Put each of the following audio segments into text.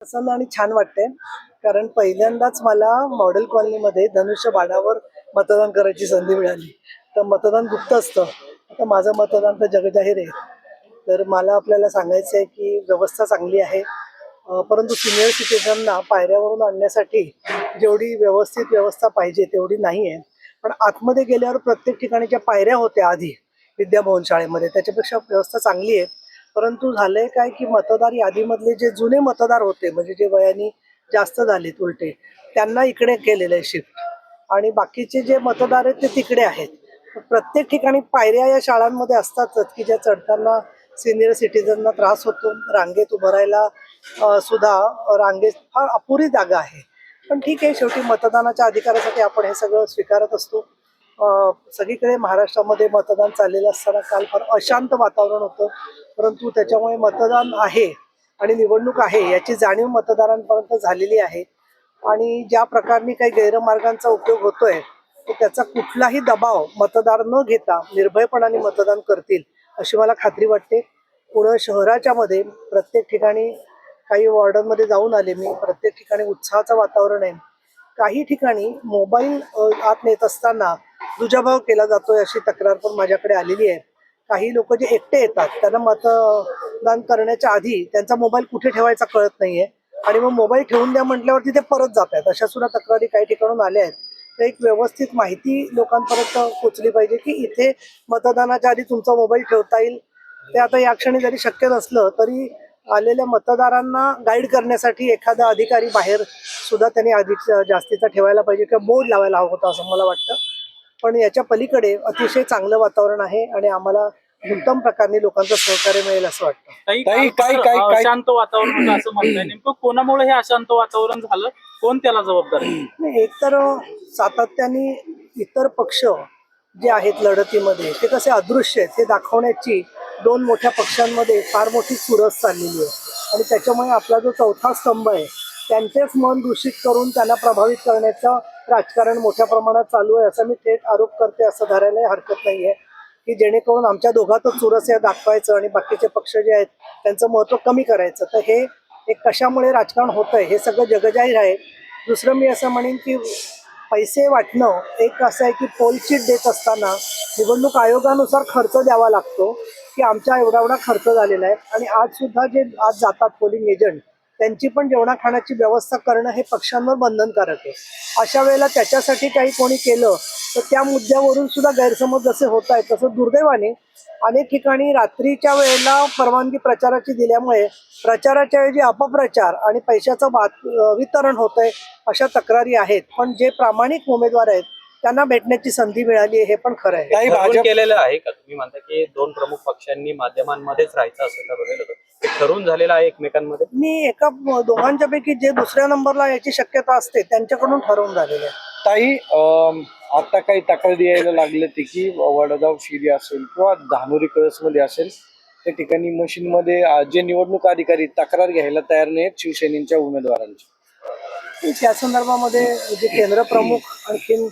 प्रसन्न आणि छान वाटतंय. कारण पहिल्यांदाच मला मॉडेल कॉलनीमध्ये धनुष्यबाणावर मतदान करायची संधी मिळाली. तर मतदान गुप्त असतं. आता माझं मतदान तर जगजाहीर आहे. तर मला आपल्याला सांगायचं आहे की व्यवस्था चांगली आहे. परंतु सिनियर सिटिझनना पायऱ्यावरून आणण्यासाठी जेवढी व्यवस्थित व्यवस्था पाहिजे तेवढी नाही आहे. पण आतमध्ये गेल्यावर प्रत्येक ठिकाणी ज्या पायऱ्या होत्या आधी विद्याभवन शाळेमध्ये त्याच्यापेक्षा व्यवस्था चांगली आहे. परंतु झालंय काय की मतदार यादीमधले जे जुने मतदार होते म्हणजे जे वयाने जास्त झालेत उलटे त्यांना इकडे केलेलं आहे शिफ्ट आणि बाकीचे जे मतदार आहेत ते तिकडे आहेत. प्रत्येक ठिकाणी पायऱ्या या शाळांमध्ये असतातच की ज्या चढताना सिनियर सिटीजनना त्रास होतो. रांगेत उभं राहायला सुद्धा रांगेत फार अपुरी जागा आहे. पण ठीक आहे, शेवटी मतदानाच्या अधिकारासाठी आपण हे सगळं स्वीकारत असतो. सगळीकडे महाराष्ट्रामध्ये मतदान चाललेलं असताना काल फार अशांत वातावरण होतं. परंतु त्याच्यामुळे मतदान आहे आणि निवडणूक आहे याची जाणीव मतदारांपर्यंत झालेली आहे. आणि ज्या प्रकारे काही गैरमार्गांचा उपयोग होतोय तर त्याचा कुठलाही दबाव मतदार न घेता निर्भयपणाने मतदान करतील अशी मला खात्री वाटते. पुणे शहराच्या मध्ये प्रत्येक ठिकाणी काही वॉर्डांमध्ये जाऊन आले मी. प्रत्येक ठिकाणी उत्साहाचं वातावरण आहे. काही ठिकाणी मोबाईल आत नेत असताना दुजाभाव केला जातोय अशी तक्रार पण माझ्याकडे आलेली आहे. काही लोक जे एकटे येतात त्यांना मतदान करण्याच्या आधी त्यांचा मोबाईल कुठे ठेवायचा कळत नाहीये आणि मग मोबाईल ठेवून द्या म्हटल्यावरती ते परत जात आहेत. अशा सुद्धा तक्रारी काही ठिकाणून आल्या आहेत. तर एक व्यवस्थित माहिती लोकांपर्यंत पोचली पाहिजे की इथे मतदानाच्या आधी तुमचा मोबाईल ठेवता येईल. ते आता या क्षणी जरी शक्य नसलं तरी आलेल्या मतदारांना गाईड करण्यासाठी एखादा अधिकारी बाहेर सुद्धा त्यांनी अधिक जास्तीचा ठेवायला पाहिजे किंवा बोर्ड लावायला हवं होतं असं मला वाटतं. पण याच्या पलीकडे अतिशय चांगलं वातावरण आहे आणि आम्हाला उत्तम प्रकारे लोकांचं सहकार्य मिळेल असं वाटतं. अशांत वातावरण होतं असं म्हणताय, नेमकं कोणामुळे हे अशांत वातावरण झालं, कोण त्याला जबाबदार आहे? नाही, एकतर सातत्याने इतर पक्ष जे आहेत लढतीमध्ये ते कसे अदृश्य आहेत हे दाखवण्याची दोन मोठ्या पक्षांमध्ये फार मोठी चुरस चाललेली आहे. आणि त्याच्यामुळे आपला जो चौथा स्तंभ आहे त्यांचेच मन दूषित करून त्यांना प्रभावित करण्याचं राजकारण मोठ्या प्रमाणात चालू आहे असं मी थेट आरोप करते. असं धरायला हरकत नाही आहे की जेणेकरून आमच्या दोघातच चुरस आहे दाखवायचं आणि बाकीचे पक्ष जे आहेत त्यांचं महत्त्व कमी करायचं. तर हे एक कशामुळे राजकारण होत आहे हे सगळं जगजाहीर आहे. दुसरं मी असं म्हणेन की पैसे वाटणं एक असं आहे की पोलचीट देत असताना निवडणूक आयोगानुसार खर्च द्यावा लागतो की आमच्या एवढा एवढा खर्च झालेला आहे. आणि आज सुद्धा जे आज जातात पोलिंग एजंट त्यांची पण जेवणा खाण्याची व्यवस्था करणं हे पक्षांवर बंधनकारक आहे. अशा वेळेला त्याच्यासाठी काही कोणी केलं तर त्या मुद्द्यावरून सुद्धा गैरसमज जसे होत आहेत तसं दुर्दैवाने अनेक ठिकाणी रात्रीच्या वेळेला परवानगी प्रचाराची दिल्यामुळे प्रचाराच्या ऐवजी अपप्रचार आणि पैशाचं वितरण होत आहे अशा तक्रारी आहेत. पण जे प्रामाणिक उमेदवार आहेत त्यांना भेटण्याची संधी मिळाली आहे हे पण खरं आहे. काही भाजप केलेलं आहे का? तुम्ही म्हणता की दोन प्रमुख पक्षांनी माध्यमांमध्येच राहायचं असं ठरवलेलं होतं, ते ठरवून झालेलं आहे एकमेकांमध्ये? मी दोघांच्या पैकी जे दुसऱ्या नंबरला याची शक्यता असते त्यांच्याकडून ठरवून झालेलं आहे. ताई, आता काही तक्रारी यायला लागले ते की वडगाव शिरी असेल किंवा धानोरी कळसमध्ये असेल त्या ठिकाणी मशीनमध्ये जे निवडणूक अधिकारी तक्रार घ्यायला तयार नाहीत शिवसेनेच्या उमेदवारांची. त्या संदर्भामध्ये जे केंद्र प्रमुख आणखीन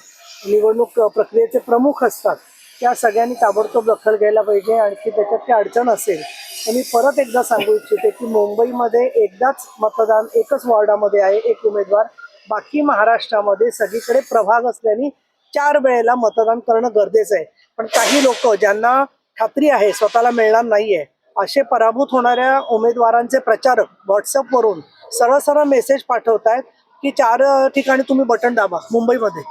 निवडणूक प्रक्रियेचे प्रमुख असतात त्या सगळ्यांनी ताबडतोब दखल घ्यायला पाहिजे. आणखी त्याच्यात काही अडचण असेल तर मी परत एकदा सांगू इच्छिते की मुंबईमध्ये एकदाच मतदान एकच वॉर्डामध्ये आहे एक उमेदवार. बाकी महाराष्ट्रामध्ये सगळीकडे प्रभाग असल्याने 4 वेळेला मतदान करणं गरजेचं आहे. पण काही लोक ज्यांना खात्री आहे स्वतःला मिळणार नाहीये असे पराभूत होणाऱ्या उमेदवारांचे प्रचारक व्हॉट्सअपवरून सरळ सरळ मेसेज पाठवत आहेत की 4 ठिकाणी तुम्ही बटन दाबा मुंबईमध्ये.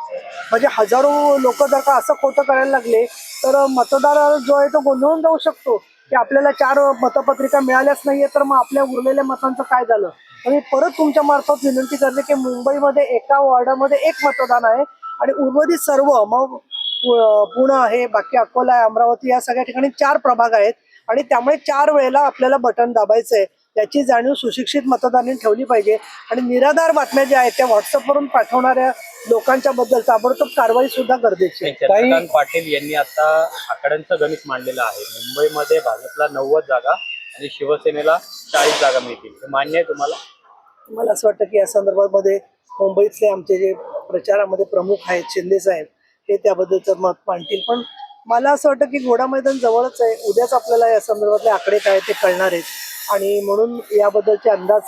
म्हणजे हजारो लोक जर का असं खोटं करायला लागले तर मतदार जो आहे तो गोंधळून जाऊ शकतो की आपल्याला 4 मतपत्रिका मिळाल्याच नाहीये तर मग आपल्या उरलेल्या मतांचं काय झालं. आणि परत तुमच्या मार्फत विनंती करते की मुंबईमध्ये एका वॉर्डामध्ये एक मतदान आहे आणि उर्वरित सर्व मग पुणे आहे, बाकी अकोला आहे, अमरावती या सगळ्या ठिकाणी 4 प्रभाग आहेत आणि त्यामुळे 4 वेळेला आपल्याला बटन दाबायचंय याची जाणीव सुशिक्षित मतदारांनी ठेवली पाहिजे. आणि निराधार बातम्या ज्या आहेत त्या व्हॉट्सअपवरून पाठवणाऱ्या लोकांच्या बद्दल ताबडतोब कारवाई सुद्धा गरजेची आहे. चंद्रकांत पाटील यांनी आता आकड्यांचं गणित मांडलेलं आहे. मुंबईमध्ये भाजपला 90 जागा आणि शिवसेनेला 40 जागा मिळतील. हे मान्य आहे तुम्हाला? मला असं वाटतं की या संदर्भामध्ये मुंबईतले आमचे जे प्रचारामध्ये प्रमुख आहेत शिंदे साहेब हे त्याबद्दलचं मत मांडतील. पण मला असं वाटतं की घोडा मैदान जवळच आहे. उद्याच आपल्याला या संदर्भातले आकडे काय ते कळणार आहेत आणि म्हणून याबद्दलचे अंदाज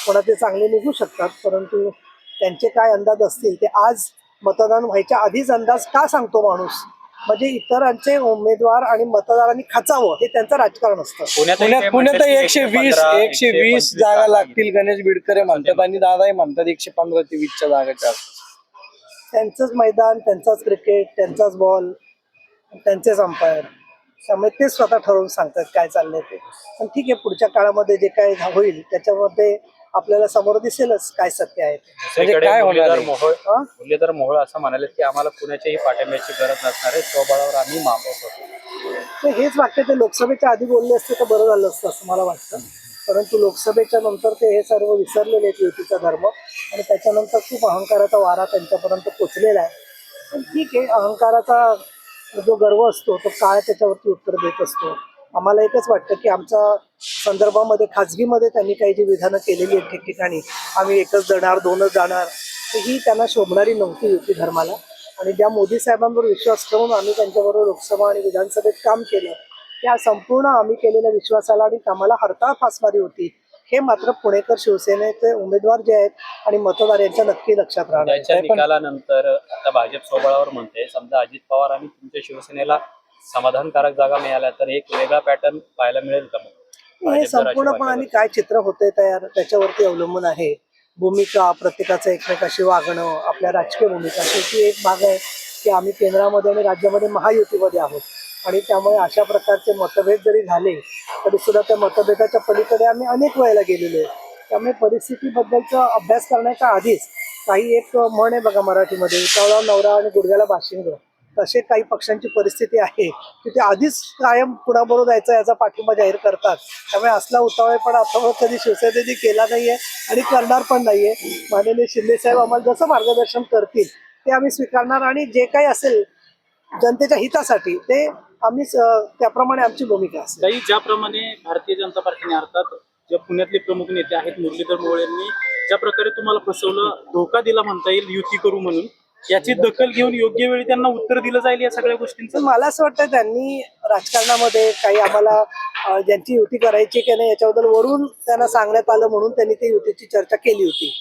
कोणाचे चांगले निघू शकतात, परंतु त्यांचे काय अंदाज असतील ते आज मतदान व्हायच्या आधीच अंदाज का सांगतो माणूस, म्हणजे इतरांचे उमेदवार आणि मतदारांनी खचावं हे त्यांचं राजकारण असतं. पुण्यात 120 जागा लागतील गणेश बिडकरे म्हणतात आणि दादाही म्हणतात 115 ते 20च्या जागाच्या आसपास. त्यांचंच मैदान, त्यांचाच क्रिकेट, त्यांचाच बॉल, त्यांचेच अंपायर, त्यामुळे ते स्वतः ठरवून सांगतात काय चाललंय ते. पण ठीक आहे, पुढच्या काळामध्ये जे काय होईल त्याच्यामध्ये आपल्याला समोर दिसेलच काय सत्य आहे ते. म्हणजे काय होणार आहे? मुरलीधर मोहोळ असं म्हणाले की आम्हाला कुणाच्याही पाठिंब्याची गरज नसणार आहे, स्वबळावर आम्ही महापौर होतो. तर हेच वाक्य ते लोकसभेच्या आधी बोलले असते तर बरं झालं असतं असं मला वाटतं, परंतु लोकसभेच्या नंतर ते हे सर्व विसरलेले आहेत युतीचा धर्म, आणि त्याच्यानंतर खूप अहंकाराचा वारा त्यांच्यापर्यंत पोचलेला आहे. पण ठीक आहे, अहंकाराचा जो गर्व असतो तो काळ त्याच्यावरती उत्तर देत असतो. आम्हाला एकच वाटतं की आमच्या संदर्भामध्ये खाजगीमध्ये त्यांनी काही जी विधानं केलेली आहेत ठिकठिकाणी, आम्ही एकच जाणार, दोनच जाणार, तर ही त्यांना शोभणारी नव्हती युती धर्माला. आणि ज्या मोदी साहेबांवर विश्वास ठेवून आम्ही त्यांच्याबरोबर लोकसभा आणि विधानसभेत काम केलं, त्या संपूर्ण आम्ही केलेल्या विश्वासाला आणि कामाला हरताळ फासणारी होती, हे मात्र पुणेकर शिवसेनेचे उमेदवार जे आहेत आणि मतदार यांच्या नक्की लक्षात राहणार. त्याच्या निकालानंतर आता भाजप स्वबळावर म्हणते, समजा अजित पवार आणि तुमच्या शिवसेनेला समाधानकारक जागा मिळाल्या तर एक वेगळा पॅटर्न पाहायला मिळेल का? मग हे संपूर्णपणे काय चित्र होते तयार त्याच्यावरती अवलंबून आहे. भूमिका प्रत्येकाचं एकमेकाशी वागणं, आपल्या राजकीय भूमिका, शेवटी एक भाग आहे की आम्ही केंद्रामध्ये आणि राज्यामध्ये महायुतीमध्ये आहोत, आणि त्यामुळे अशा प्रकारचे मतभेद जरी झाले तरी सुद्धा त्या मतभेदाच्या पलीकडे आम्ही अनेक वेळेला गेलेलो आहे. त्यामुळे परिस्थितीबद्दलचा अभ्यास करण्याच्या आधीच काही एक म्हण आहे बघा मराठीमध्ये, उतावळा नवरा आणि गुडघ्याला बाशिंग, तसे काही पक्षांची परिस्थिती आहे की ते आधीच कायम कुणाबरोबर जायचं याचा पाठिंबा जाहीर करतात. त्यामुळे असला उतावळेपणा आतापर्यंत कधी शिवसेनेने केला नाहीये आणि करणार पण नाहीये. माननीय शिंदे साहेब आम्हाला जसं मार्गदर्शन करतील ते आम्ही स्वीकारणार, आणि जे काही असेल जनतेच्या हितासाठी ते आम्ही त्याप्रमाणे आमची भूमिका असेल. काही ज्याप्रमाणे भारतीय जनता पार्टीने अर्थात जे पुण्यातले प्रमुख नेते आहेत मुरलीधर मोहोळ यांनी ज्या प्रकारे तुम्हाला फसवलं, धोका दिला म्हणता येईल युती करू म्हणून, याची दखल घेऊन योग्य वेळी त्यांना उत्तर दिलं जाईल या सगळ्या गोष्टींचं. मला असं वाटतं त्यांनी राजकारणामध्ये काही आम्हाला ज्यांची युती करायची की नाही याच्याबद्दल वरून त्यांना सांगण्यात आलं म्हणून त्यांनी ती युतीची चर्चा केली होती.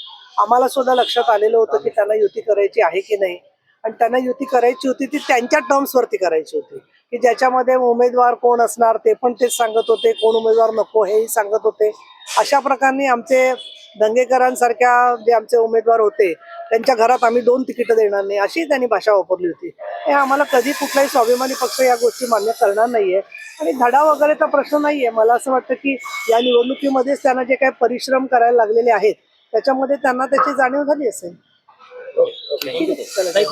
आम्हाला सुद्धा लक्षात आलेलं होतं की त्यांना युती करायची आहे की नाही, आणि त्यांना युती करायची होती ती त्यांच्या टर्म्सवरती करायची होती की ज्याच्यामध्ये उमेदवार कोण असणार ते पण तेच सांगत होते, कोण उमेदवार नको हेही सांगत होते. अशा प्रकारे आमचे दंगेकरांसारख्या जे आमचे उमेदवार होते त्यांच्या घरात आम्ही 2 तिकीटं देणार नाही अशी त्यांनी भाषा वापरली होती. हे आम्हाला कधी कुठलाही स्वाभिमानी पक्ष या गोष्टी मान्य करणार नाहीये, आणि धडा वगैरेचा प्रश्न नाहीये. मला असं वाटतं की या निवडणुकीमध्येच त्यांना जे काही परिश्रम करायला लागलेले आहेत त्याच्यामध्ये त्यांना त्याची जाणीव झाली असेल. ठीक आहे, चला.